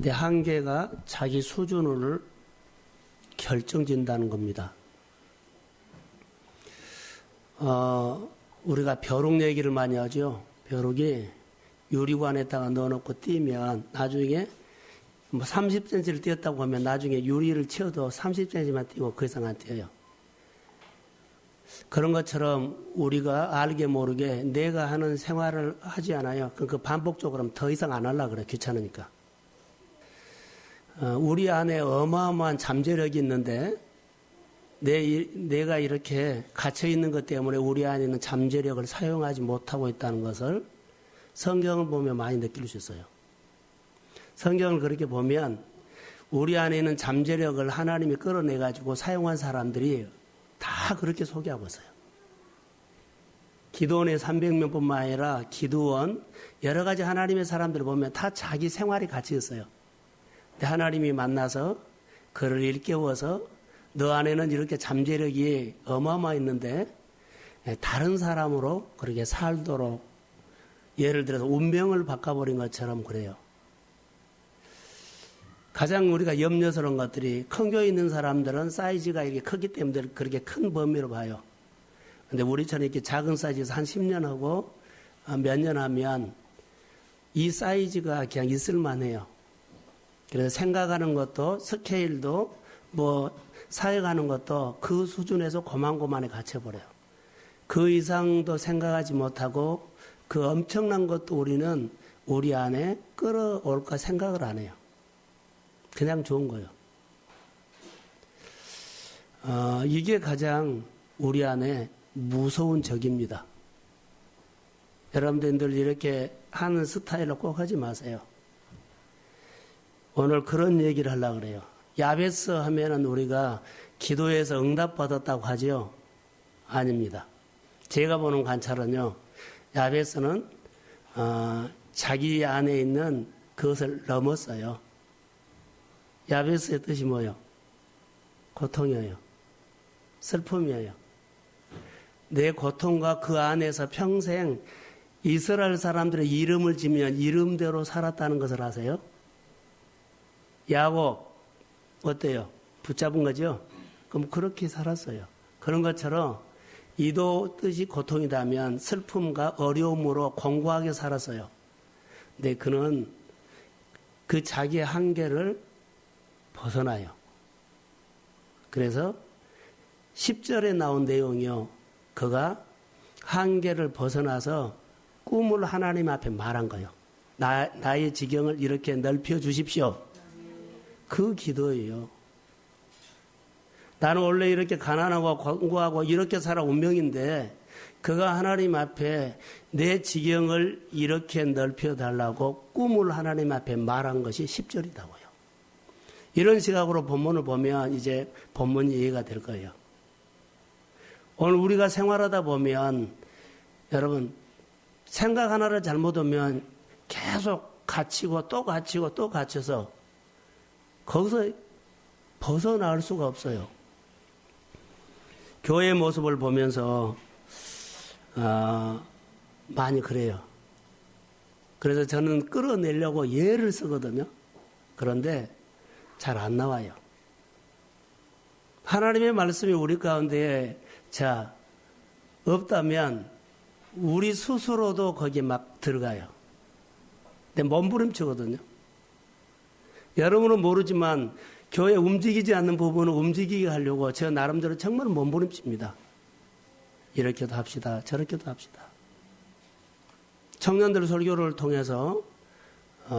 내 한계가 자기 수준을 결정진다는 겁니다. 우리가 벼룩 얘기를 많이 하죠. 벼룩이 유리관에다가 넣어놓고 띄면 나중에 뭐 30cm를 띄었다고 하면 나중에 유리를 치워도 30cm만 띄고 그 이상 안 띄어요. 그런 것처럼 우리가 알게 모르게 내가 하는 생활을 하지 않아요. 그 반복적으로 하면 더 이상 안 하려고 그래. 귀찮으니까. 우리 안에 어마어마한 잠재력이 있는데 내가 이렇게 갇혀있는 것 때문에 우리 안에 있는 잠재력을 사용하지 못하고 있다는 것을 성경을 보면 많이 느낄 수 있어요. 성경을 그렇게 보면 우리 안에 있는 잠재력을 하나님이 끌어내가지고 사용한 사람들이 다 그렇게 소개하고 있어요. 기드온의 300명뿐만 아니라 기드온 여러 가지 하나님의 사람들을 보면 다 자기 생활이 같이 있어요. 근데 하나님이 만나서 그를 일깨워서 너 안에는 이렇게 잠재력이 어마어마했는데 다른 사람으로 그렇게 살도록 예를 들어서 운명을 바꿔버린 것처럼 그래요. 가장 우리가 염려스러운 것들이 큰 교회 있는 사람들은 사이즈가 이렇게 크기 때문에 그렇게 큰 범위로 봐요. 근데 우리처럼 이렇게 작은 사이즈에서 한 10년 하고 몇 년 하면 이 사이즈가 그냥 있을만해요. 그래서 생각하는 것도 스케일도 뭐 사역하는 것도 그 수준에서 고만고만에 갇혀버려요. 그 이상도 생각하지 못하고 그 엄청난 것도 우리는 우리 안에 끌어올까 생각을 안 해요. 그냥 좋은 거예요. 이게 가장 우리 안에 무서운 적입니다. 여러분들 이렇게 하는 스타일로 꼭 하지 마세요. 오늘 그런 얘기를 하려고 그래요. 야베스 하면은 우리가 기도해서 응답받았다고 하죠? 아닙니다. 제가 보는 관찰은요, 야베스는 자기 안에 있는 그것을 넘었어요. 야베스의 뜻이 뭐예요? 고통이에요. 슬픔이에요. 내 고통과 그 안에서 평생 이스라엘 사람들의 이름을 지면 이름대로 살았다는 것을 아세요? 야곱 어때요? 붙잡은 거죠? 그럼 그렇게 살았어요. 그런 것처럼 이도 뜻이 고통이라면 슬픔과 어려움으로 공고하게 살았어요. 근데 그는 그 자기의 한계를 벗어나요. 그래서 10절에 나온 내용이요. 그가 한계를 벗어나서 꿈을 하나님 앞에 말한 거예요. 나의 지경을 이렇게 넓혀 주십시오. 그 기도예요. 나는 원래 이렇게 가난하고 공고하고 이렇게 살아 운명인데 그가 하나님 앞에 내 지경을 이렇게 넓혀달라고 꿈을 하나님 앞에 말한 것이 10절이라고요. 이런 시각으로 본문을 보면 이제 본문이 이해가 될 거예요. 오늘 우리가 생활하다 보면 여러분 생각 하나를 잘못하면 계속 갇히고 또 갇히고 또 갇혀서 거기서 벗어나올 수가 없어요. 교회의 모습을 보면서 많이 그래요. 그래서 저는 끌어내려고 예를 쓰거든요. 그런데 잘 안 나와요. 하나님의 말씀이 우리 가운데 없다면 우리 스스로도 거기에 막 들어가요. 근데 몸부림치거든요. 여러분은 모르지만 교회 움직이지 않는 부분을 움직이게 하려고 저 나름대로 정말 몸부림칩니다. 이렇게도 합시다. 저렇게도 합시다. 청년들 설교를 통해서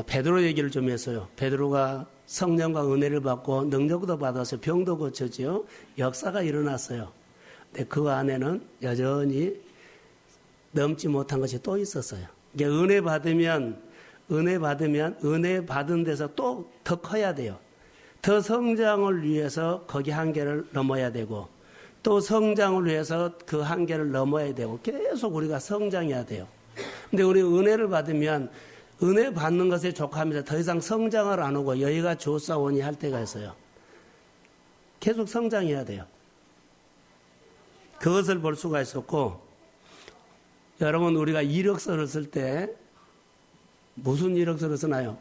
베드로 얘기를 좀 했어요. 베드로가 성령과 은혜를 받고 능력도 받아서 병도 고쳐지요. 역사가 일어났어요. 근데 그 안에는 여전히 넘지 못한 것이 또 있었어요. 이게 은혜 받으면 은혜 받은 데서 또 더 커야 돼요. 더 성장을 위해서 거기 한계를 넘어야 되고 또 성장을 위해서 그 한계를 넘어야 되고 계속 우리가 성장해야 돼요. 근데 우리 은혜를 받으면 은혜 받는 것에 족하면서 더 이상 성장을 안 하고 여기가 좋사오니 할 때가 있어요. 계속 성장해야 돼요. 그것을 볼 수가 있었고 여러분 우리가 이력서를 쓸 때 무슨 이력서를 쓰나요?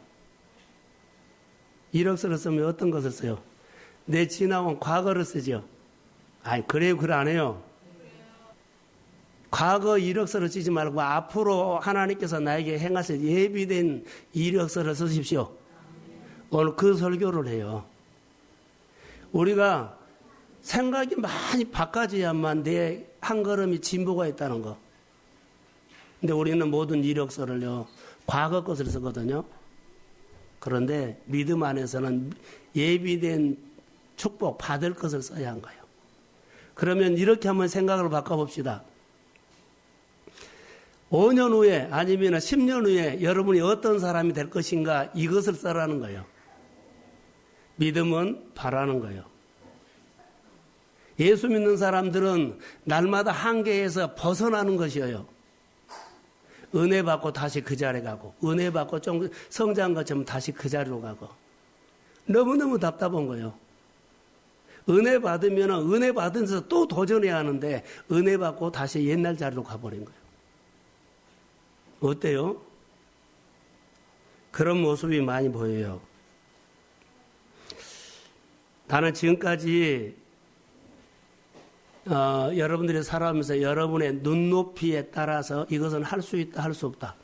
이력서를 쓰면 어떤 것을 써요? 내 지나온 과거를 쓰죠. 아니, 그래요, 그래 안 해요. 과거 이력서를 쓰지 말고 앞으로 하나님께서 나에게 행하실 예비된 이력서를 쓰십시오. 오늘 그 설교를 해요. 우리가 생각이 많이 바꿔져야만 내 한 걸음이 진보가 있다는 거. 근데 우리는 모든 이력서를요, 과거 것을 쓰거든요. 그런데 믿음 안에서는 예비된 축복 받을 것을 써야 한 거예요. 그러면 이렇게 한번 생각을 바꿔봅시다. 5년 후에 아니면 10년 후에 여러분이 어떤 사람이 될 것인가, 이것을 써라는 거예요. 믿음은 바라는 거예요. 예수 믿는 사람들은 날마다 한계에서 벗어나는 것이에요. 은혜 받고 다시 그 자리에 가고, 은혜 받고 좀 성장한 것처럼 다시 그 자리로 가고. 너무너무 답답한 거예요. 은혜 받으면 은혜 받은 데서 또 도전해야 하는데, 은혜 받고 다시 옛날 자리로 가버린 거예요. 어때요? 그런 모습이 많이 보여요. 나는 지금까지 여러분들이 살아가면서 여러분의 눈높이에 따라서 이것은 할 수 있다, 할 수 없다.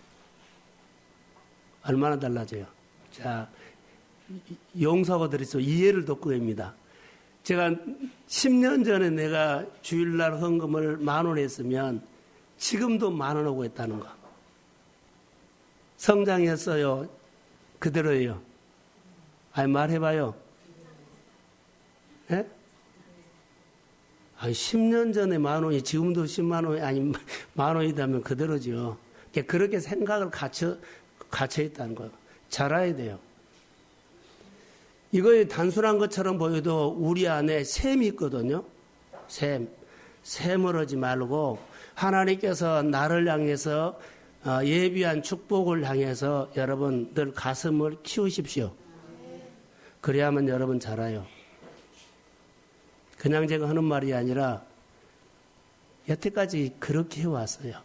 얼마나 달라져요. 자, 용서가 드리소 이해를 돕고 입니다. 제가 10년 전에 내가 주일날 헌금을 10,000원 했으면 지금도 10,000원 오고 있다는 거. 성장했어요? 그대로예요? 아니, 말해봐요. 예? 아니, 10년 전에 10,000원이 지금도 10만 원이 아니 10,000원이라면 그대로죠. 그렇게 생각을 갇혀 있다는 거예요. 잘 알아야 돼요. 이거에 단순한 것처럼 보여도 우리 안에 셈이 있거든요. 셈을 하지 말고 하나님께서 나를 향해서 예비한 축복을 향해서 여러분들 가슴을 키우십시오. 그래야만 여러분 잘해요. 그냥 제가 하는 말이 아니라 여태까지 그렇게 해왔어요.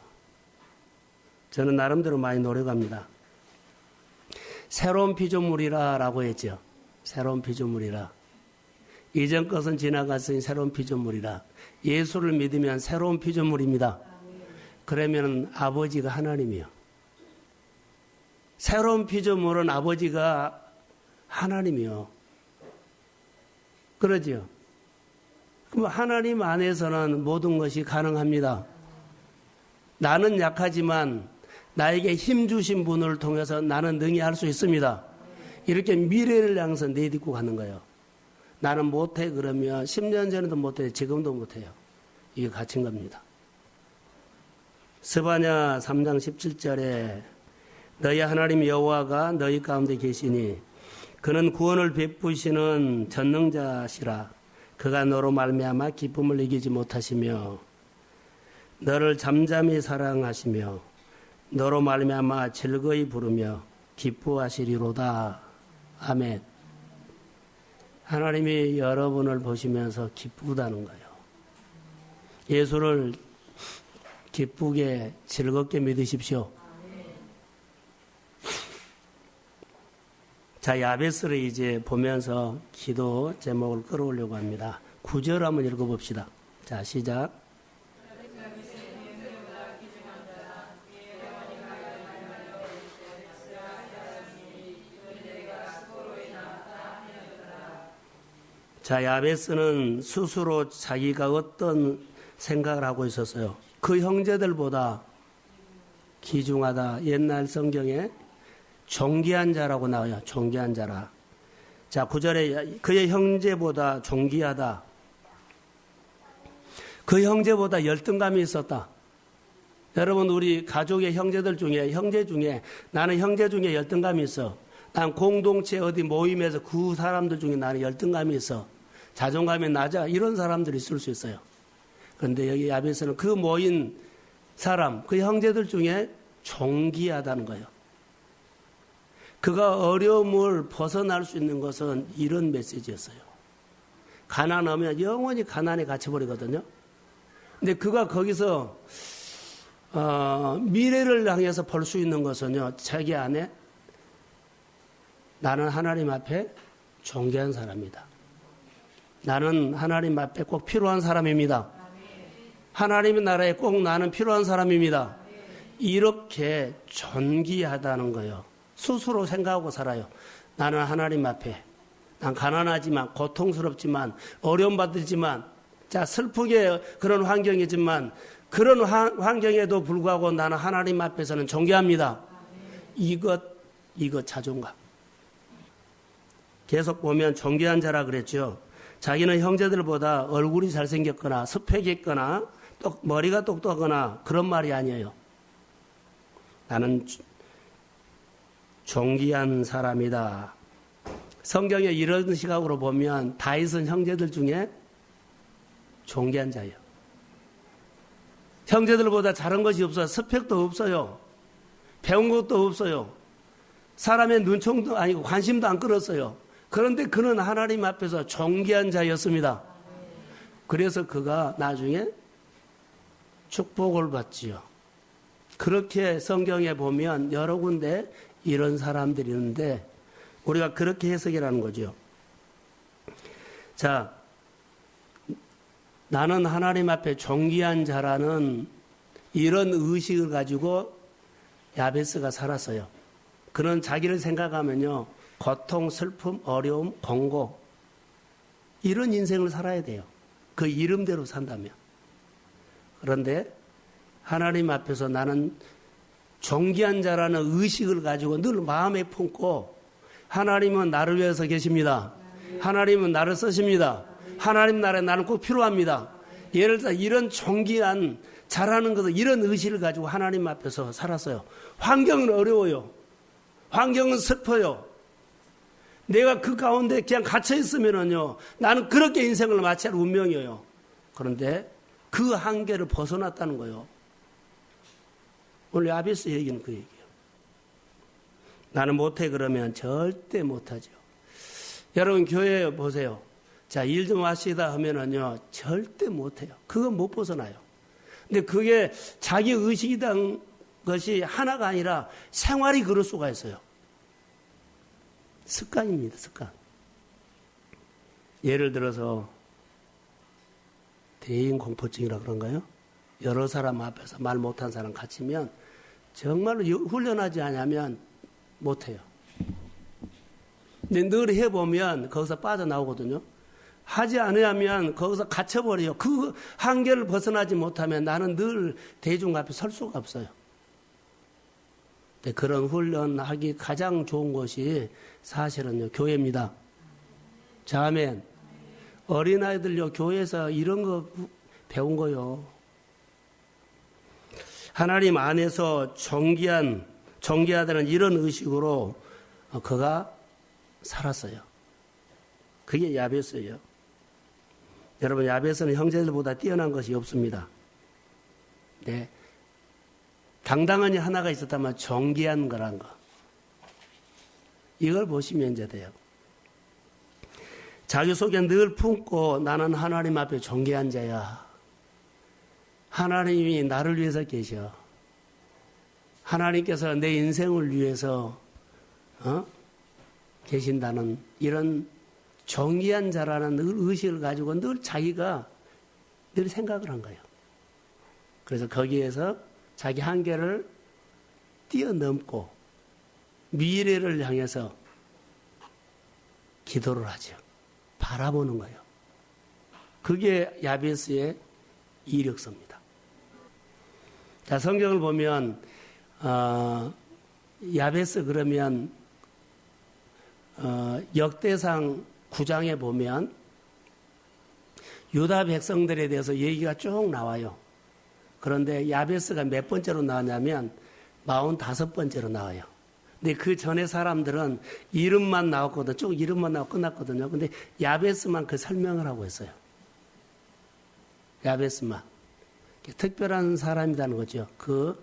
저는 나름대로 많이 노력합니다. 새로운 피조물이라고 했죠. 새로운 피조물이라. 이전 것은 지나갔으니 새로운 피조물이라. 예수를 믿으면 새로운 피조물입니다. 그러면 아버지가 하나님이요. 새로운 피조물은 아버지가 하나님이요. 그러죠. 그럼 하나님 안에서는 모든 것이 가능합니다. 나는 약하지만 나에게 힘 주신 분을 통해서 나는 능히 할 수 있습니다. 이렇게 미래를 향해서 내딛고 가는 거예요. 나는 못해 그러면 10년 전에도 못해, 지금도 못해요. 이게 갇힌 겁니다. 스바냐 3장 17절에 너희 하나님 여호와가 너희 가운데 계시니 그는 구원을 베푸시는 전능자시라. 그가 너로 말미암아 기쁨을 이기지 못하시며 너를 잠잠히 사랑하시며 너로 말미암아 즐거이 부르며 기뻐하시리로다. 아멘. 하나님이 여러분을 보시면서 기쁘다는 거예요. 예수를 기쁘게 즐겁게 믿으십시오. 자, 야베스를 이제 보면서 기도 제목을 끌어오려고 합니다. 9절 한번 읽어봅시다. 자, 시작. 자, 야베스는 스스로 자기가 어떤 생각을 하고 있었어요. 그 형제들보다 귀중하다. 옛날 성경에 존귀한 자라고 나와요. 존귀한 자라. 자, 9절에 그의 형제보다 존귀하다. 그 형제보다 열등감이 있었다. 여러분, 우리 가족의 형제들 중에, 형제 중에, 나는 형제 중에 열등감이 있어. 난 공동체 어디 모임에서 그 사람들 중에 나는 열등감이 있어. 자존감이 낮아. 이런 사람들이 있을 수 있어요. 그런데 여기 야베스는 그 모인 사람, 그 형제들 중에 존귀하다는 거예요. 그가 어려움을 벗어날 수 있는 것은 이런 메시지였어요. 가난하면 영원히 가난에 갇혀버리거든요. 근데 그가 거기서 미래를 향해서 볼 수 있는 것은요, 자기 안에 나는 하나님 앞에 존귀한 사람이다. 나는 하나님 앞에 꼭 필요한 사람입니다. 하나님의 나라에 꼭 나는 필요한 사람입니다. 이렇게 존귀하다는 거예요. 스스로 생각하고 살아요. 나는 하나님 앞에, 난 가난하지만, 고통스럽지만, 어려움받지만, 자, 슬프게 그런 환경이지만, 그런 환경에도 불구하고 나는 하나님 앞에서는 존귀합니다. 이것 자존감. 계속 보면 존귀한 자라 그랬죠. 자기는 형제들보다 얼굴이 잘생겼거나 스펙이 있거나 머리가 똑똑하거나 그런 말이 아니에요. 나는 존귀한 사람이다. 성경에 이런 시각으로 보면 다윗은 형제들 중에 존귀한 자예요. 형제들보다 잘한 것이 없어요. 스펙도 없어요. 배운 것도 없어요. 사람의 눈총도 아니고 관심도 안 끌었어요. 그런데 그는 하나님 앞에서 존귀한 자였습니다. 그래서 그가 나중에 축복을 받지요. 그렇게 성경에 보면 여러 군데 이런 사람들이 있는데 우리가 그렇게 해석이라는 거죠. 자, 나는 하나님 앞에 존귀한 자라는 이런 의식을 가지고 야베스가 살았어요. 그는 자기를 생각하면요, 고통, 슬픔, 어려움, 공고 이런 인생을 살아야 돼요. 그 이름대로 산다면. 그런데 하나님 앞에서 나는 존귀한 자라는 의식을 가지고 늘 마음에 품고 하나님은 나를 위해서 계십니다. 하나님은 나를 쓰십니다. 하나님 나라에 나는 꼭 필요합니다. 예를 들어 이런 존귀한 자라는 것을 이런 의식을 가지고 하나님 앞에서 살았어요. 환경은 어려워요. 환경은 슬퍼요. 내가 그 가운데 그냥 갇혀 있으면은요, 나는 그렇게 인생을 마치할 운명이에요. 그런데 그 한계를 벗어났다는 거예요. 오늘 야베스 얘기는 그 얘기예요. 나는 못해 그러면 절대 못하죠. 여러분 교회에 보세요. 자, 일 좀 하시다 하면은요, 절대 못해요. 그건 못 벗어나요. 근데 그게 자기 의식이란 것이 하나가 아니라 생활이 그럴 수가 있어요. 습관입니다, 습관. 예를 들어서 대인 공포증이라 그런가요? 여러 사람 앞에서 말 못한 사람 갇히면 정말로 훈련하지 않으면 못해요. 근데 늘 해보면 거기서 빠져나오거든요. 하지 않으면 거기서 갇혀버려요. 그 한계를 벗어나지 못하면 나는 늘 대중 앞에 설 수가 없어요. 그런 훈련하기 가장 좋은 것이 사실은요, 교회입니다. 자, 아멘. 어린아이들요, 교회에서 이런 거 배운 거요. 하나님 안에서 존귀하다는 이런 의식으로 그가 살았어요. 그게 야베스예요. 여러분, 야베스는 형제들보다 뛰어난 것이 없습니다. 네. 당당한 하나가 있었다면 존귀한 거란 거. 이걸 보시면 이제 돼요. 자기 속에 늘 품고 나는 하나님 앞에 존귀한 자야. 하나님이 나를 위해서 계셔. 하나님께서 내 인생을 위해서 계신다는 이런 존귀한 자라는 의식을 가지고 늘 자기가 늘 생각을 한 거예요. 그래서 거기에서 자기 한계를 뛰어넘고 미래를 향해서 기도를 하죠. 바라보는 거예요. 그게 야베스의 이력서입니다. 자, 성경을 보면 야베스 그러면 역대상 9장에 보면 유다 백성들에 대해서 얘기가 쭉 나와요. 그런데 야베스가 몇 번째로 나왔냐면 45번째로 나와요. 근데 그 전에 사람들은 이름만 나왔거든요. 쭉 이름만 나오고 끝났거든요. 근데 야베스만 그 설명을 하고 있어요. 야베스만. 특별한 사람이라는 거죠. 그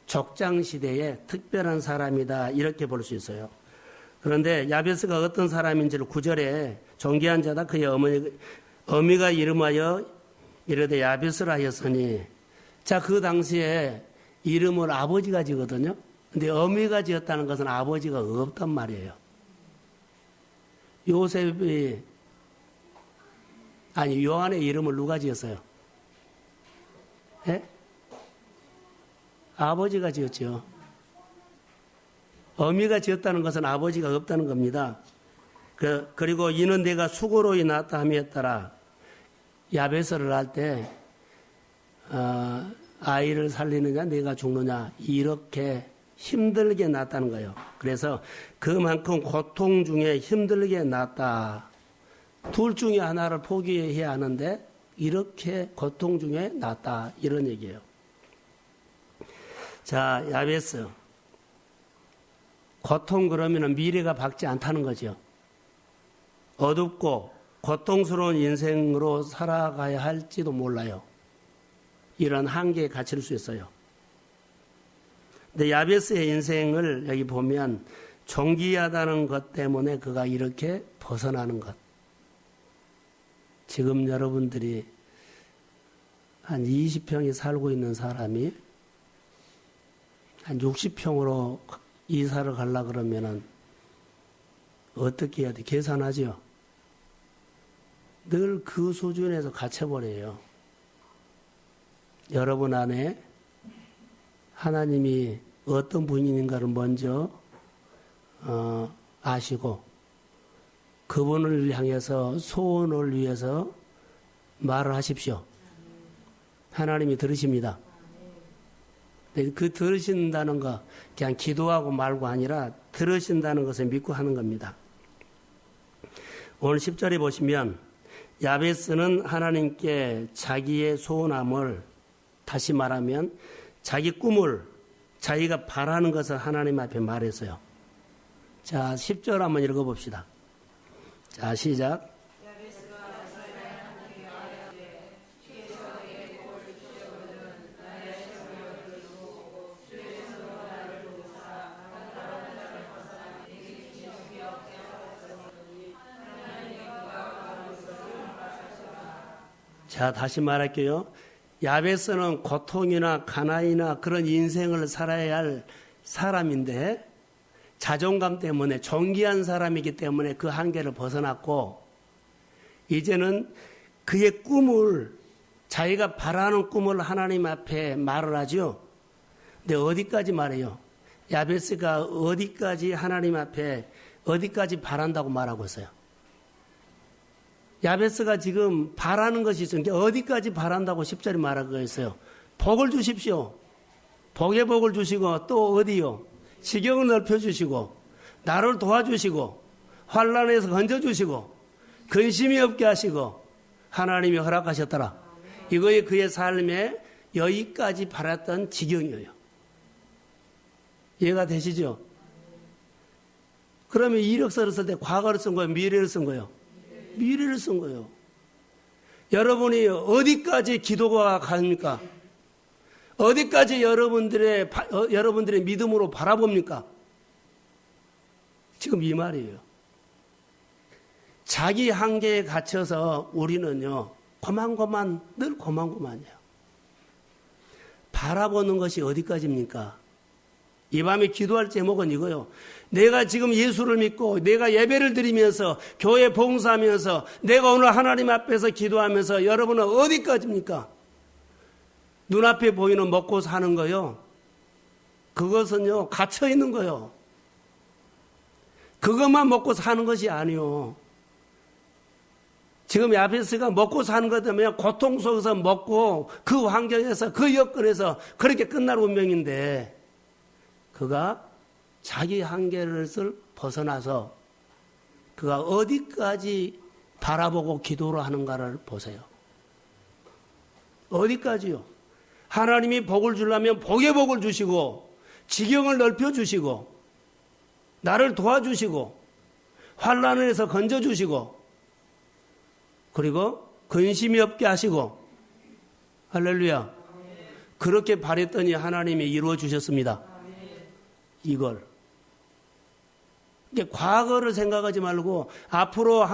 족장시대에 특별한 사람이다. 이렇게 볼 수 있어요. 그런데 야베스가 어떤 사람인지를 9절에 존귀한 자다. 그의 어미가 이름하여 이르되 야베스라 하였으니, 자, 그 당시에 이름을 아버지가 지거든요. 근데 어미가 지었다는 것은 아버지가 없단 말이에요. 요셉이, 아니, 요한의 이름을 누가 지었어요? 예? 아버지가 지었죠. 어미가 지었다는 것은 아버지가 없다는 겁니다. 그리고 이는 내가 수고로 인하다 함에 따라 야베스를 할 때, 아이를 살리느냐, 내가 죽느냐, 이렇게 힘들게 낳았다는 거예요. 그래서 그만큼 고통 중에 힘들게 낳았다. 둘 중에 하나를 포기해야 하는데, 이렇게 고통 중에 낳았다. 이런 얘기예요. 자, 야베스. 고통 그러면은 미래가 밝지 않다는 거죠. 어둡고 고통스러운 인생으로 살아가야 할지도 몰라요. 이런 한계에 갇힐 수 있어요. 근데 야베스의 인생을 여기 보면 존귀하다는 것 때문에 그가 이렇게 벗어나는 것. 지금 여러분들이 한 20평이 살고 있는 사람이 한 60평으로 이사를 가려고 그러면은 어떻게 해야 돼? 계산하죠? 늘 그 수준에서 갇혀버려요. 여러분 안에 하나님이 어떤 분인가를 먼저 아시고 그분을 향해서 소원을 위해서 말을 하십시오. 하나님이 들으십니다. 그 들으신다는 거 그냥 기도하고 말고 아니라 들으신다는 것을 믿고 하는 겁니다. 오늘 10절에 보시면 야베스는 하나님께 자기의 소원함을, 다시 말하면 자기 꿈을, 자기가 바라는 것을 하나님 앞에 말했어요. 자, 10절 한번 읽어봅시다. 자, 시작. 자, 다시 말할게요. 야베스는 고통이나 가난이나 그런 인생을 살아야 할 사람인데 자존감 때문에 존귀한 사람이기 때문에 그 한계를 벗어났고 이제는 그의 꿈을, 자기가 바라는 꿈을 하나님 앞에 말을 하죠. 근데 어디까지 말해요? 야베스가 어디까지 하나님 앞에 어디까지 바란다고 말하고 있어요? 야베스가 지금 바라는 것이 있어요. 어디까지 바란다고 10절에 말하고 있어요? 복을 주십시오. 복의 복을 주시고 또 어디요? 지경을 넓혀주시고 나를 도와주시고 환난에서 건져주시고 근심이 없게 하시고 하나님이 허락하셨더라. 이거에 그의 삶에 여기까지 바랐던 지경이에요. 이해가 되시죠? 그러면 이력서를 쓸 때 과거를 쓴 거예요? 미래를 쓴 거예요? 미래를 쓴 거예요. 여러분이 어디까지 기도가 갑니까? 어디까지 여러분들의 믿음으로 바라봅니까? 지금 이 말이에요. 자기 한계에 갇혀서 우리는요, 늘 고만고만이에요. 바라보는 것이 어디까지입니까? 이 밤에 기도할 제목은 이거요. 내가 지금 예수를 믿고 내가 예배를 드리면서 교회 봉사하면서 내가 오늘 하나님 앞에서 기도하면서 여러분은 어디까지입니까? 눈앞에 보이는 먹고 사는 거요. 그것은요, 갇혀 있는 거요. 그것만 먹고 사는 것이 아니요. 지금 야베스가 먹고 사는 것 때문에 고통 속에서 먹고 그 환경에서 그 여건에서 그렇게 끝날 운명인데 그가 자기 한계를 벗어나서 그가 어디까지 바라보고 기도를 하는가를 보세요. 어디까지요? 하나님이 복을 주려면 복의 복을 주시고 지경을 넓혀주시고 나를 도와주시고 환난에서 건져주시고 그리고 근심이 없게 하시고 할렐루야. 그렇게 바랬더니 하나님이 이루어 주셨습니다. 이걸. 과거를 생각하지 말고 앞으로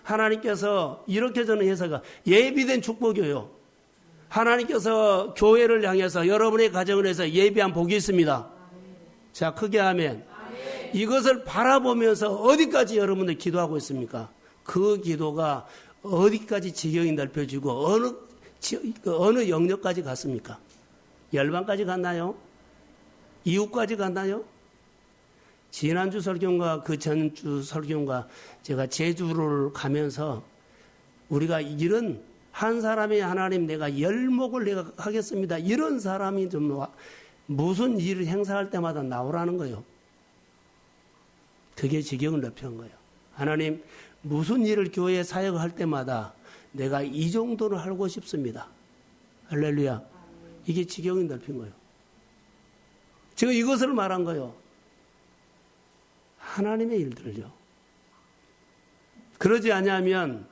하나님께서 이렇게 저는 해석가 예비된 축복이에요. 하나님께서 교회를 향해서 여러분의 가정을 해서 예비한 복이 있습니다. 자, 크게 하면 이것을 바라보면서 어디까지 여러분들 기도하고 있습니까? 그 기도가 어디까지 지경이 넓혀지고 어느 영역까지 갔습니까? 열방까지 갔나요? 이웃까지 갔나요? 지난주 설교인가 그 전주 설교인가 제가 제주를 가면서 우리가 이런 한 사람이 하나님 내가 열목을 내가 하겠습니다. 이런 사람이 좀 무슨 일을 행사할 때마다 나오라는 거예요. 그게 지경을 넓힌 거예요. 하나님 무슨 일을 교회에 사역을 할 때마다 내가 이 정도는 하고 싶습니다. 할렐루야. 이게 지경이 넓힌 거예요. 지금 이것을 말한 거예요. 하나님의 일들을요. 그러지 않으면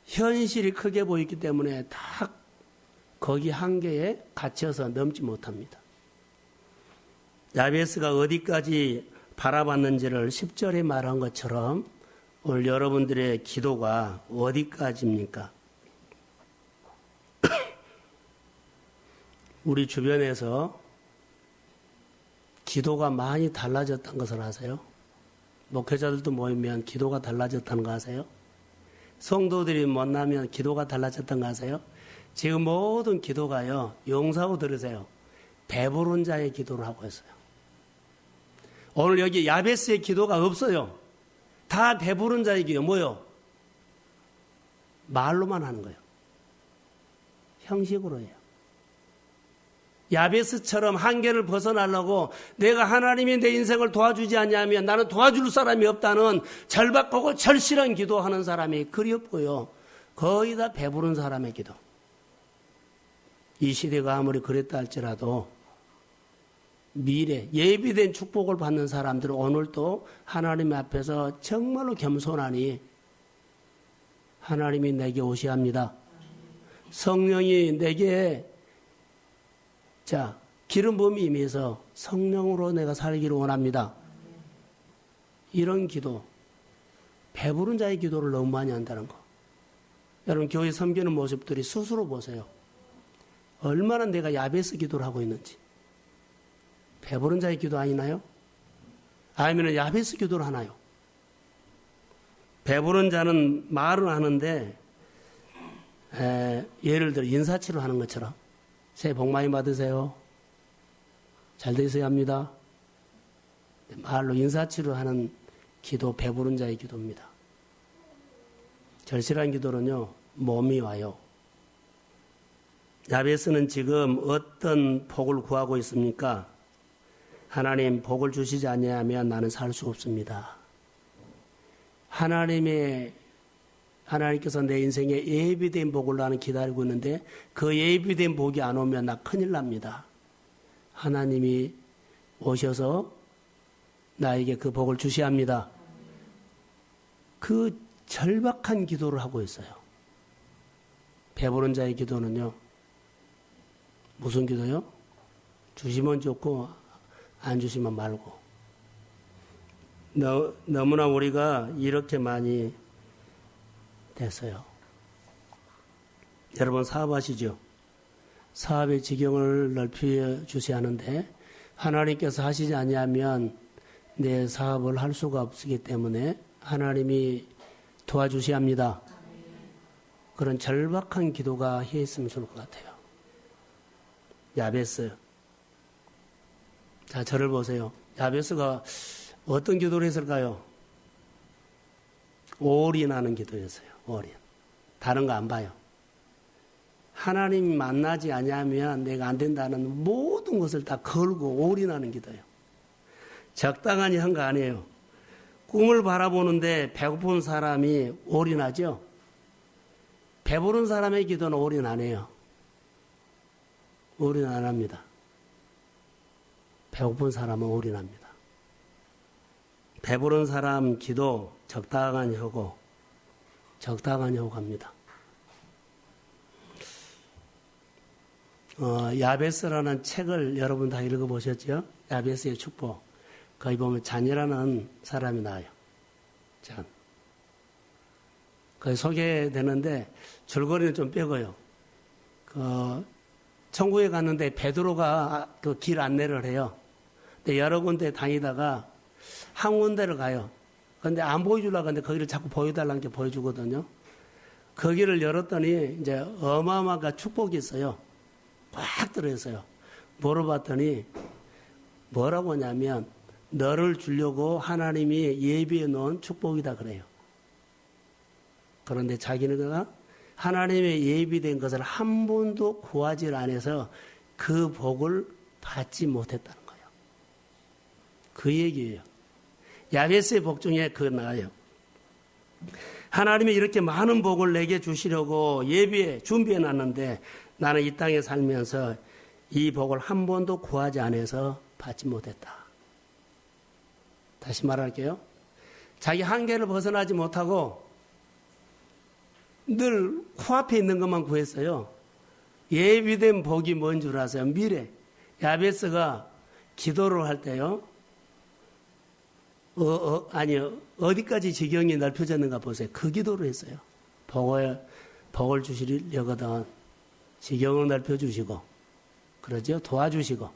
현실이 크게 보이기 때문에 다 거기 한계에 갇혀서 넘지 못합니다. 야베스가 어디까지 바라봤는지를 10절에 말한 것처럼 오늘 여러분들의 기도가 어디까지입니까? 우리 주변에서 기도가 많이 달라졌다는 것을 아세요? 목회자들도 모이면 기도가 달라졌다는 거 아세요? 성도들이 만나면 기도가 달라졌다는 거 아세요? 지금 모든 기도가요, 용서하고 들으세요. 배부른 자의 기도를 하고 있어요. 오늘 여기 야베스의 기도가 없어요. 다 배부른 자의 기도. 뭐요? 말로만 하는 거예요. 형식으로 해요. 야베스처럼 한계를 벗어나려고 내가 하나님이 내 인생을 도와주지 않냐면 나는 도와줄 사람이 없다는 절박하고 절실한 기도하는 사람이 그리 없고요. 거의 다 배부른 사람의 기도. 이 시대가 아무리 그랬다 할지라도 미래 예비된 축복을 받는 사람들은 오늘도 하나님 앞에서 정말로 겸손하니 하나님이 내게 오셔야 합니다. 성령이 내게 기름 부음이 임해서 성령으로 내가 살기를 원합니다. 이런 기도, 배부른 자의 기도를 너무 많이 한다는 거. 여러분 교회 섬기는 모습들이 스스로 보세요. 얼마나 내가 야베스 기도를 하고 있는지. 배부른 자의 기도 아니나요? 아니면 야베스 기도를 하나요? 배부른 자는 말은 하는데 예를 들어 인사치료 하는 것처럼 새해 복 많이 받으세요. 잘 되셔야 합니다. 말로 인사치료 하는 기도, 배부른 자의 기도입니다. 절실한 기도는요, 몸이 와요. 야베스는 지금 어떤 복을 구하고 있습니까? 하나님 복을 주시지 아니하면 나는 살 수 없습니다. 하나님께서 내 인생에 예비된 복을 나는 기다리고 있는데 그 예비된 복이 안 오면 나 큰일 납니다. 하나님이 오셔서 나에게 그 복을 주셔야 합니다. 그 절박한 기도를 하고 있어요. 배부른 자의 기도는요. 무슨 기도요? 주시면 좋고 안 주시면 말고. 너무나 우리가 이렇게 많이 됐어요. 여러분 사업하시죠? 사업의 지경을 넓혀 주셔야 하는데 하나님께서 하시지 아니하면 내 사업을 할 수가 없기 때문에 하나님이 도와주셔야 합니다. 그런 절박한 기도가 했으면 좋을 것 같아요. 야베스. 자, 저를 보세요. 야베스가 어떤 기도를 했을까요? 올인하는 기도였어요. 올인. 다른 거 안 봐요. 하나님 만나지 않으면 내가 안 된다는 모든 것을 다 걸고 올인하는 기도예요. 적당하니 한 거 아니에요. 꿈을 바라보는데 배고픈 사람이 올인하죠. 배부른 사람의 기도는 올인 안 해요. 올인 안 합니다. 배고픈 사람은 올인합니다. 배부른 사람 기도 적당한 혀고 적당한 혀고 합니다. 야베스라는 책을 여러분 다 읽어보셨죠? 야베스의 축복. 거기 보면 잔이라는 사람이 나와요. 잔. 거기 소개되는데 줄거리는 좀 빼고요. 천국에 갔는데 베드로가 그 길 안내를 해요. 근데 여러 군데 다니다가 한 군데를 가요. 근데 안 보여주려고 하는데 거기를 자꾸 보여달라는 게 보여주거든요. 거기를 열었더니 이제 어마어마한 축복이 있어요. 꽉 들어있어요. 물어봤더니 뭐라고 하냐면 너를 주려고 하나님이 예비해 놓은 축복이다 그래요. 그런데 자기네가 하나님의 예비된 것을 한 번도 구하지 않아서 그 복을 받지 못했다는 거예요. 그 얘기예요. 야베스의 복 중에 그거 나와요. 하나님이 이렇게 많은 복을 내게 주시려고 준비해 놨는데 나는 이 땅에 살면서 이 복을 한 번도 구하지 않아서 받지 못했다. 다시 말할게요. 자기 한계를 벗어나지 못하고 늘 코앞에 있는 것만 구했어요. 예비된 복이 뭔 줄 아세요? 미래. 야베스가 기도를 할 때요. 어디까지 지경이 넓혀졌는가 보세요. 그 기도를 했어요. 복을 주시려거든 지경을 넓혀주시고, 그러죠? 도와주시고,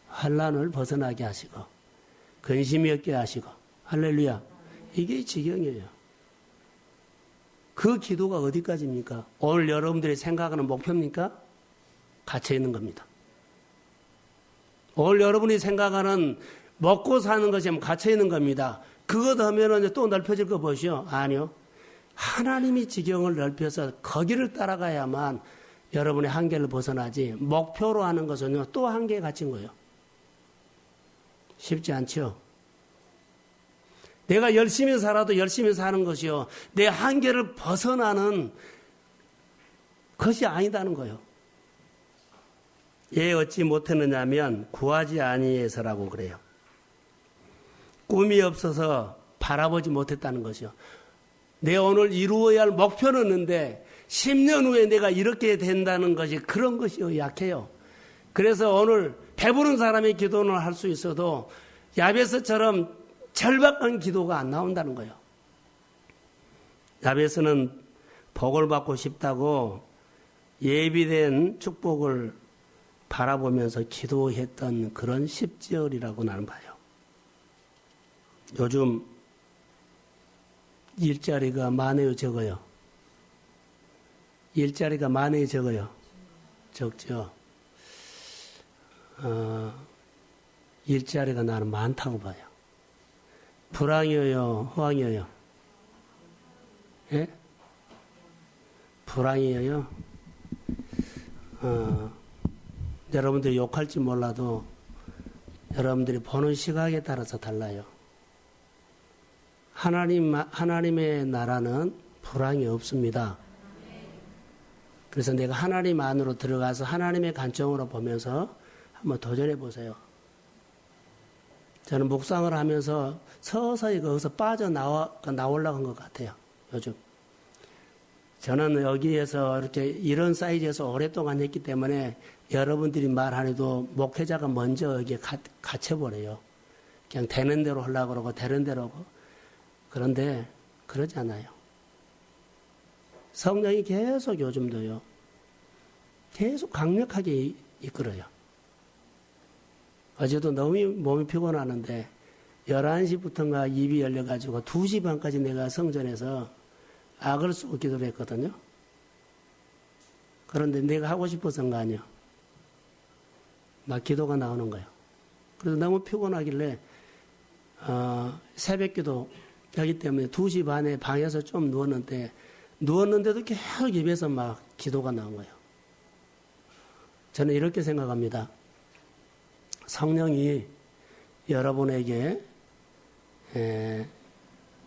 환난을 벗어나게 하시고, 근심이 없게 하시고, 할렐루야. 이게 지경이에요. 그 기도가 어디까지입니까? 오늘 여러분들이 생각하는 목표입니까? 갇혀 있는 겁니다. 오늘 여러분이 생각하는 먹고 사는 것이 갇혀 있는 겁니다. 그것 하면은 또 넓혀질 거 보시오. 아니요. 하나님이 지경을 넓혀서 거기를 따라가야만 여러분의 한계를 벗어나지, 목표로 하는 것은요, 또 한계에 갇힌 거예요. 쉽지 않죠? 내가 열심히 살아도 열심히 사는 것이요, 내 한계를 벗어나는 것이 아니다는 거예요. 예, 어찌 못했느냐면 구하지 아니해서라고 그래요. 꿈이 없어서 바라보지 못했다는 것이요. 내가 오늘 이루어야 할 목표는 있는데 10년 후에 내가 이렇게 된다는 것이, 그런 것이 약해요. 그래서 오늘 배부른 사람의 기도는 할 수 있어도 야베스처럼 절박한 기도가 안 나온다는 거예요. 야베스는 복을 받고 싶다고 예비된 축복을 바라보면서 기도했던 그런 10절이라고 나는 봐요. 요즘 일자리가 많아요, 적어요? 일자리가 많아요, 적어요? 적죠. 일자리가 나는 많다고 봐요. 불황이에요, 호황이에요? 예? 불황이에요. 여러분들이 욕할지 몰라도 여러분들이 보는 시각에 따라서 달라요. 하나님의 나라는 불황이 없습니다. 그래서 내가 하나님 안으로 들어가서 하나님의 관점으로 보면서 한번 도전해 보세요. 저는 묵상을 하면서 서서히 거기서 나오려고 한 것 같아요, 요즘. 저는 여기에서 이렇게 이런 사이즈에서 오랫동안 했기 때문에 여러분들이 말 안 해도 목회자가 먼저 여기에 갇혀버려요. 그냥 되는 대로 하려고 그러고, 되는 대로 하고. 그런데 그러지 않아요. 성령이 계속 요즘도요, 계속 강력하게 이끌어요. 어제도 너무 몸이 피곤하는데 11시부터인가 입이 열려가지고 2시 반까지 내가 성전에서 악을 쓰고 기도를 했거든요. 그런데 내가 하고 싶어서인가 아니요. 막 기도가 나오는 거예요. 그래서 너무 피곤하길래 새벽 기도 하기 때문에 2시 반에 방에서 좀 누웠는데도 계속 입에서 막 기도가 나온 거예요. 저는 이렇게 생각합니다. 성령이 여러분에게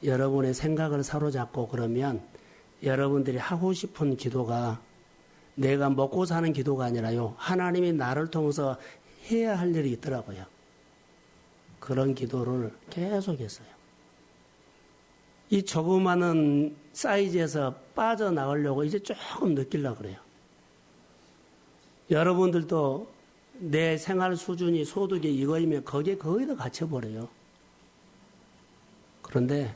여러분의 생각을 사로잡고 그러면 여러분들이 하고 싶은 기도가 내가 먹고 사는 기도가 아니라요, 하나님이 나를 통해서 해야 할 일이 있더라고요. 그런 기도를 계속했어요. 이 조그마한 사이즈에서 빠져나가려고 이제 조금 느끼려고 그래요. 여러분들도 내 생활 수준이 소득이 이거이면 거기에 거의 다 갇혀버려요. 그런데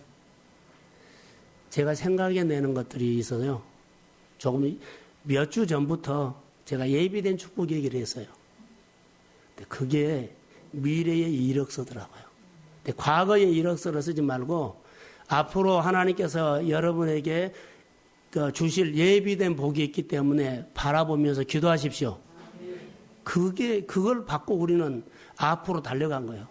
제가 생각해내는 것들이 있어요. 조금 몇 주 전부터 제가 예비된 축복 얘기를 했어요. 근데 그게 미래의 이력서더라고요. 근데 과거의 이력서를 쓰지 말고 앞으로 하나님께서 여러분에게 주실 예비된 복이 있기 때문에 바라보면서 기도하십시오. 그걸 받고 우리는 앞으로 달려간 거예요.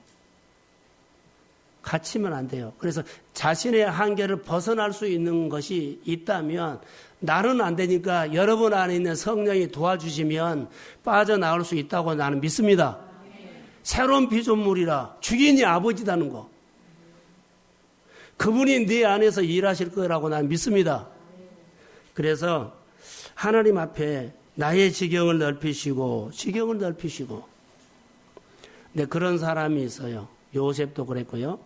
갇히면 안 돼요. 그래서 자신의 한계를 벗어날 수 있는 것이 있다면 나는 안 되니까 여러분 안에 있는 성령이 도와주시면 빠져나올 수 있다고 나는 믿습니다. 새로운 피조물이라 주인이 아버지다는 거. 그분이 네 안에서 일하실 거라고 나는 믿습니다. 그래서 하나님 앞에 나의 지경을 넓히시고 근데 그런 사람이 있어요. 요셉도 그랬고요.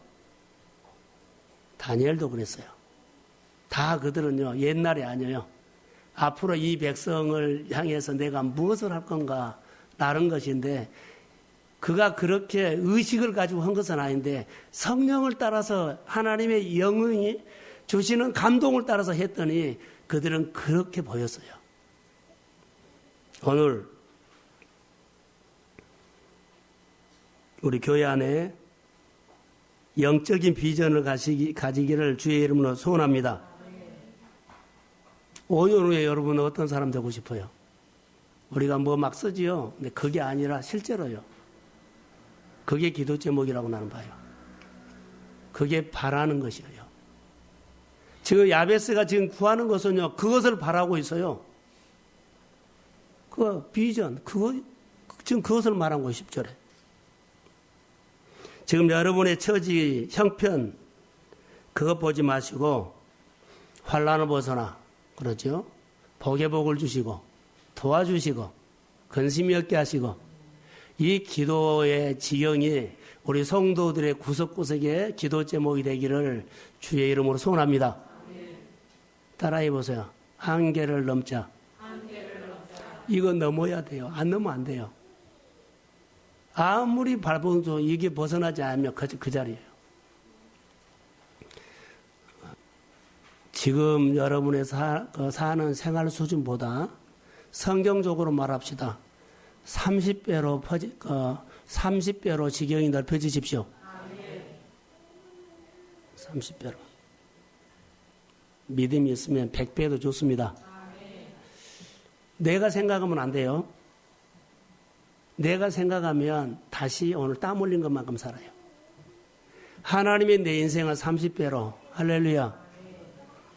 다니엘도 그랬어요. 다 그들은요, 옛날이 아니에요. 앞으로 이 백성을 향해서 내가 무엇을 할 건가 라는 것인데, 그가 그렇게 의식을 가지고 한 것은 아닌데, 성령을 따라서 하나님의 영이 주시는 감동을 따라서 했더니, 그들은 그렇게 보였어요. 오늘, 우리 교회 안에 영적인 비전을 가지기를 주의 이름으로 소원합니다. 5년 후에 여러분은 어떤 사람 되고 싶어요? 우리가 뭐 막 쓰지요. 근데 그게 아니라 실제로요. 그게 기도 제목이라고 나는 봐요. 그게 바라는 것이에요. 지금 야베스가 지금 구하는 것은요, 그것을 바라고 있어요. 그 비전, 지금 그것을 말한 거예요, 10절에. 지금 여러분의 처지, 형편, 그것 보지 마시고, 환난을 벗어나, 그렇죠? 복의 복을 주시고, 도와주시고, 근심이 없게 하시고, 이 기도의 지경이 우리 성도들의 구석구석에 기도 제목이 되기를 주의 이름으로 소원합니다. 따라해 보세요. 한계를 넘자. 이거 넘어야 돼요. 안 넘으면 안 돼요. 아무리 밟아도 이게 벗어나지 않으면 그 자리예요. 지금 여러분의 사는 생활 수준보다 성경적으로 말합시다. 30배로 지경이 넓혀지십시오. 30배로. 믿음이 있으면 100배도 좋습니다. 내가 생각하면 안 돼요. 내가 생각하면 다시 오늘 땀 흘린 것만큼 살아요. 하나님의 내 인생을 30배로. 할렐루야.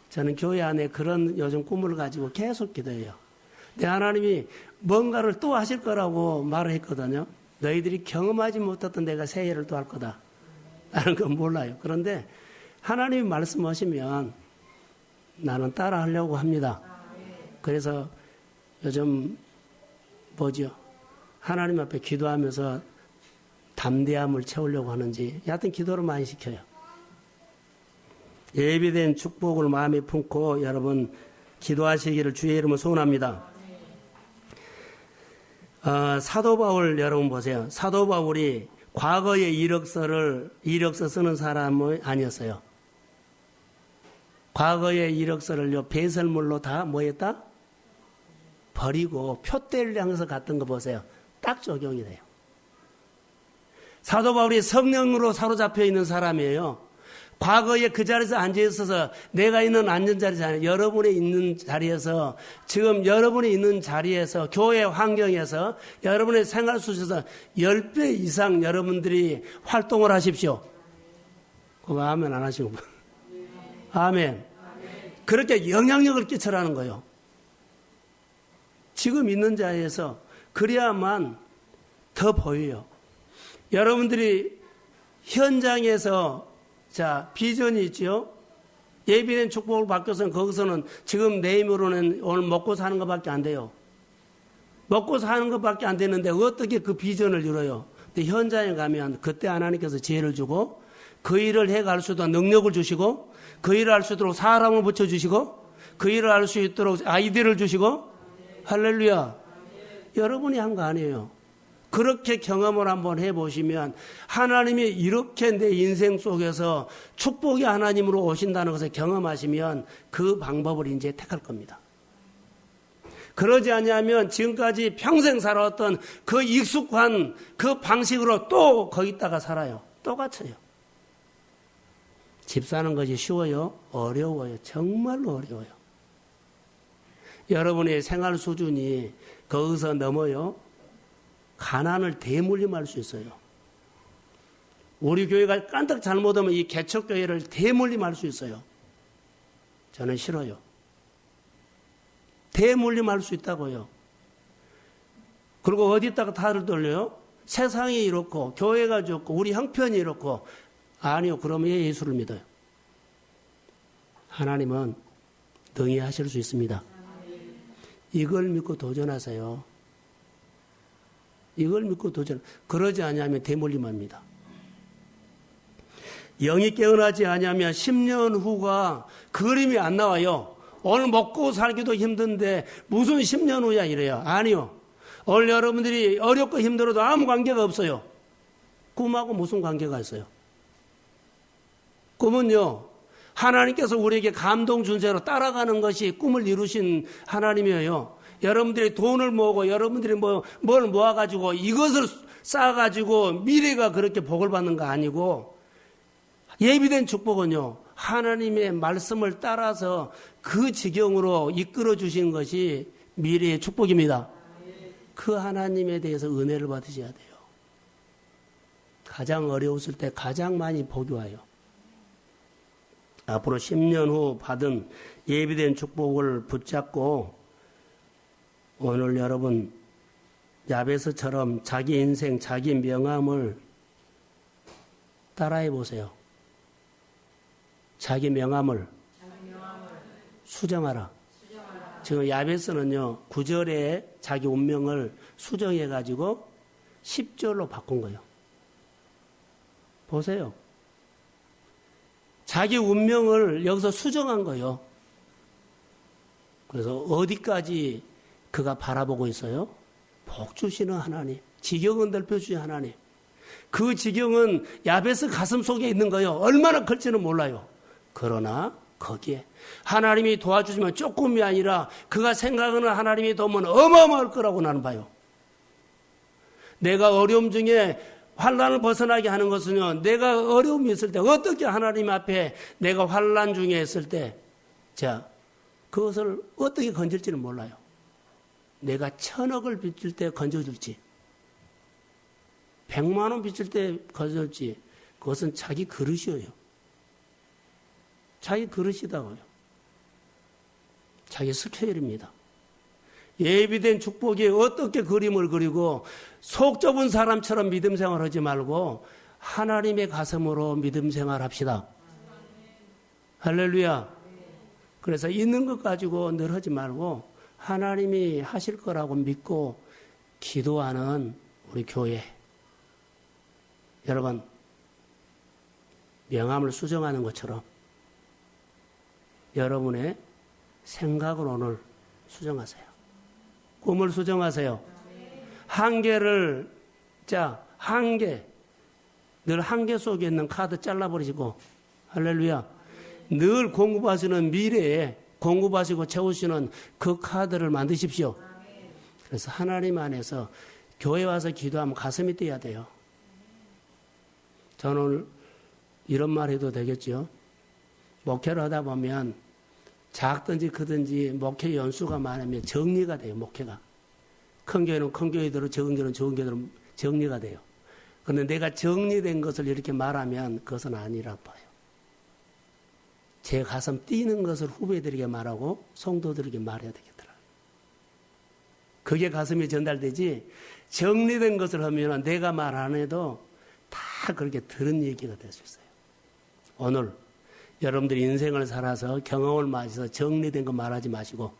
저는 교회 안에 그런 요즘 꿈을 가지고 계속 기도해요. 내 하나님이 뭔가를 또 하실 거라고 말을 했거든요. 너희들이 경험하지 못했던 내가 새해를 또 할 거다. 라는 건 몰라요. 그런데 하나님이 말씀하시면 나는 따라 하려고 합니다. 그래서 요즘 뭐죠? 하나님 앞에 기도하면서 담대함을 채우려고 하는지 여하튼 기도를 많이 시켜요. 예비된 축복을 마음에 품고 여러분 기도하시기를 주의 이름으로 소원합니다. 사도 바울 여러분 보세요. 사도 바울이 과거의 이력서 쓰는 사람은 아니었어요. 과거의 이력서를요, 배설물로 다 뭐 했다? 버리고 표대를 향해서 갔던 거 보세요. 딱 적용이 돼요. 사도 바울이 성령으로 사로잡혀 있는 사람이에요. 과거에 그 자리에서 앉아있어서 내가 있는 앉은 자리지 않아요. 여러분이 있는 자리에서, 지금 여러분이 있는 자리에서, 교회 환경에서, 여러분의 생활 속에서 10배 이상 여러분들이 활동을 하십시오. 그거 아멘 안 하시고. 아멘. 그렇게 영향력을 끼쳐라는 거예요. 지금 있는 자리에서 그래야만 더 보여요. 여러분들이 현장에서 비전이 있죠. 예비된 축복을 받고서는 거기서는 지금 내 힘으로는 오늘 먹고 사는 것밖에 안 돼요. 먹고 사는 것밖에 안 되는데 어떻게 그 비전을 이뤄요? 근데 현장에 가면 그때 하나님께서 지혜를 주고 그 일을 해갈 수 있도록 능력을 주시고 그 일을 할 수 있도록 사람을 붙여주시고 그 일을 할 수 있도록 아이디어를 주시고 할렐루야. 여러분이 한 거 아니에요. 그렇게 경험을 한번 해보시면 하나님이 이렇게 내 인생 속에서 축복이 하나님으로 오신다는 것을 경험하시면 그 방법을 이제 택할 겁니다. 그러지 않으면 지금까지 평생 살아왔던 그 익숙한 그 방식으로 또 거기다가 살아요. 또 갇혀요. 집 사는 것이 쉬워요? 어려워요. 정말로 어려워요. 여러분의 생활 수준이 거기서 넘어요. 가난을 대물림할 수 있어요. 우리 교회가 깐딱 잘못하면 이 개척교회를 대물림할 수 있어요. 저는 싫어요. 대물림할 수 있다고요. 그리고 어디다가 탈을 돌려요? 세상이 이렇고 교회가 좋고 우리 형편이 이렇고. 아니요. 그러면 예수를 믿어요. 하나님은 능히 하실 수 있습니다. 이걸 믿고 도전하세요. 이걸 믿고 도전. 그러지 않으면 대물림합니다. 영이 깨어나지 않으면 10년 후가 그림이 안 나와요. 오늘 먹고 살기도 힘든데 무슨 10년 후야 이래요. 아니요. 오늘 여러분들이 어렵고 힘들어도 아무 관계가 없어요. 꿈하고 무슨 관계가 있어요? 꿈은요. 하나님께서 우리에게 감동 준 대로 따라가는 것이 꿈을 이루신 하나님이에요. 여러분들이 돈을 모으고 여러분들이 뭘 모아가지고 이것을 쌓아가지고 미래가 그렇게 복을 받는 거 아니고 예비된 축복은요. 하나님의 말씀을 따라서 그 지경으로 이끌어 주신 것이 미래의 축복입니다. 그 하나님에 대해서 은혜를 받으셔야 돼요. 가장 어려웠을 때 가장 많이 복이 와요. 앞으로 10년 후 받은 예비된 축복을 붙잡고 오늘 여러분 야베스처럼 자기 인생, 자기 명함을 따라해 보세요. 자기 명함을 수정하라. 지금 야베스는요 9절에 자기 운명을 수정해 가지고 10절로 바꾼 거예요. 보세요. 자기 운명을 여기서 수정한 거예요. 그래서 어디까지 그가 바라보고 있어요? 복 주시는 하나님, 지경은 넓혀주신 하나님. 그 지경은 야베스 가슴 속에 있는 거예요. 얼마나 클지는 몰라요. 그러나 거기에 하나님이 도와주시면 조금이 아니라 그가 생각하는 하나님이 도우면 어마어마할 거라고 나는 봐요. 내가 어려움 중에 환난을 벗어나게 하는 것은요. 내가 어려움이 있을 때 어떻게 하나님 앞에 내가 환난 중에 있을 때 자, 그것을 어떻게 건질지는 몰라요. 내가 1000억을 빚을 때 건져줄지 100만 원 빚을 때 건져줄지 그것은 자기 그릇이에요. 자기 그릇이다고요. 자기 스케일입니다. 예비된 축복이 어떻게 그림을 그리고 속 좁은 사람처럼 믿음 생활하지 말고 하나님의 가슴으로 믿음 생활합시다. 할렐루야. 그래서 있는 것 가지고 늘 하지 말고 하나님이 하실 거라고 믿고 기도하는 우리 교회. 여러분, 명함을 수정하는 것처럼 여러분의 생각을 오늘 수정하세요. 꿈을 수정하세요. 한계를, 늘 한계 속에 있는 카드 잘라버리시고, 할렐루야. 늘 공급하시는 미래에 공급하시고 채우시는 그 카드를 만드십시오. 그래서 하나님 안에서 교회 와서 기도하면 가슴이 뛰어야 돼요. 저는 이런 말 해도 되겠죠. 목회를 하다 보면 작든지 크든지 목회 연수가 많으면 정리가 돼요. 목회가. 큰 교회는 큰 교회대로 적은 교회는 적은 교회대로 정리가 돼요. 그런데 내가 정리된 것을 이렇게 말하면 그것은 아니라고 봐요. 제 가슴 뛰는 것을 후배들에게 말하고 성도들에게 말해야 되겠더라. 그게 가슴에 전달되지 정리된 것을 하면 내가 말 안 해도 다 그렇게 들은 얘기가 될 수 있어요. 오늘 여러분들이 인생을 살아서 경험을 마셔서 정리된 거 말하지 마시고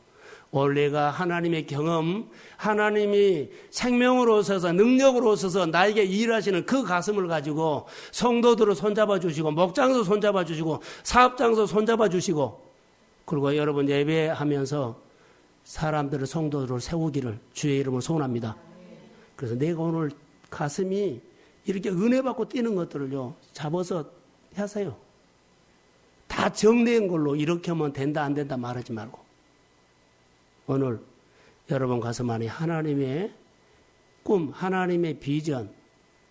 오늘 내가 하나님의 경험, 하나님이 생명으로 오셔서 능력으로 오셔서 나에게 일하시는 그 가슴을 가지고 성도들을 손잡아 주시고 목장도 손잡아 주시고 사업장도 손잡아 주시고 그리고 여러분 예배하면서 사람들을 성도들을 세우기를 주의 이름으로 소원합니다. 그래서 내가 오늘 가슴이 이렇게 은혜 받고 뛰는 것들을요 잡아서 하세요. 다 정리된 걸로 이렇게 하면 된다 안 된다 말하지 말고 오늘 여러분 가슴 안에 하나님의 꿈, 하나님의 비전,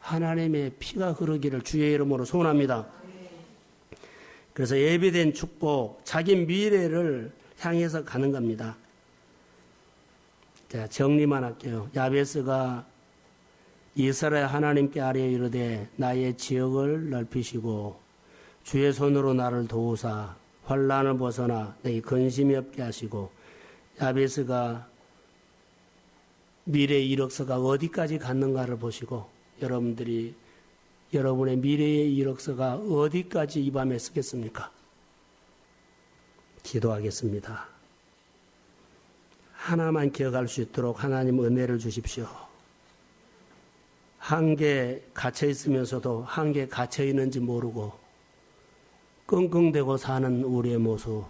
하나님의 피가 흐르기를 주의 이름으로 소원합니다. 그래서 예비된 축복, 자기 미래를 향해서 가는 겁니다. 자, 정리만 할게요. 야베스가 이스라엘 하나님께 아뢰어 이르되 나의 지역을 넓히시고 주의 손으로 나를 도우사 환난을 벗어나 내게 근심이 없게 하시고, 야베스가 미래의 이력서가 어디까지 갔는가를 보시고, 여러분들이 여러분의 미래의 이력서가 어디까지 이 밤에 쓰겠습니까? 기도하겠습니다. 하나만 기억할 수 있도록 하나님 은혜를 주십시오. 한계에 갇혀 있으면서도 한계에 갇혀 있는지 모르고 끙끙대고 사는 우리의 모습.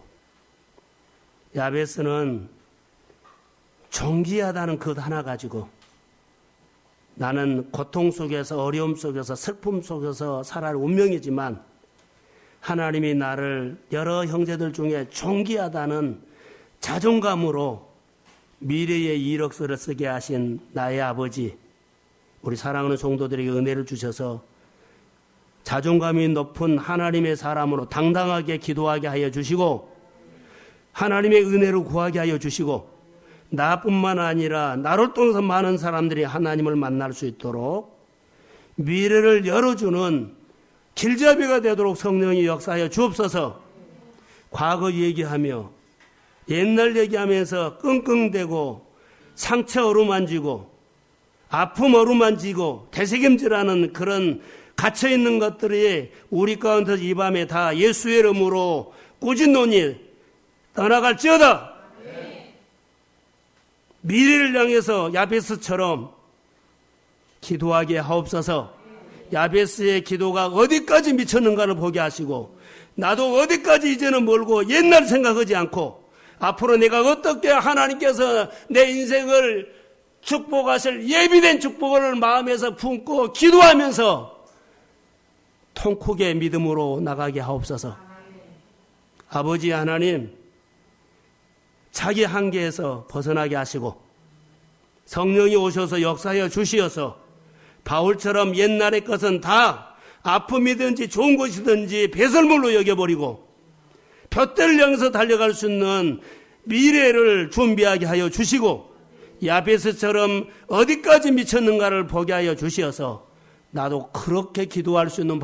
야베스는 존귀하다는 것 하나 가지고 나는 고통 속에서 어려움 속에서 슬픔 속에서 살아갈 운명이지만 하나님이 나를 여러 형제들 중에 존귀하다는 자존감으로 미래의 이력서를 쓰게 하신 나의 아버지, 우리 사랑하는 성도들에게 은혜를 주셔서 자존감이 높은 하나님의 사람으로 당당하게 기도하게 하여 주시고 하나님의 은혜를 구하게 하여 주시고 나뿐만 아니라 나를 통해서 많은 사람들이 하나님을 만날 수 있도록 미래를 열어주는 길잡이가 되도록 성령이 역사하여 주옵소서. 과거 얘기하며 옛날 얘기하면서 끙끙대고 상처 어루만지고 아픔 어루만지고 되새김질하는 그런 갇혀있는 것들이 우리 가운데서 이 밤에 다 예수의 이름으로 꾸짖노니 떠나갈지어다. 미래를 향해서 야베스처럼 기도하게 하옵소서. 야베스의 기도가 어디까지 미쳤는가를 보게 하시고 나도 어디까지 이제는 멀고 옛날 생각하지 않고 앞으로 내가 어떻게 하나님께서 내 인생을 축복하실 예비된 축복을 마음에서 품고 기도하면서 통크게 믿음으로 나가게 하옵소서. 아버지 하나님, 자기 한계에서 벗어나게 하시고 성령이 오셔서 역사하여 주시어서 바울처럼 옛날의 것은 다 아픔이든지 좋은 것이든지 배설물로 여겨버리고 둯대를 향해서 달려갈 수 있는 미래를 준비하게 하여 주시고 야베스처럼 어디까지 미쳤는가를 보게 하여 주시어서 나도 그렇게 기도할 수 있는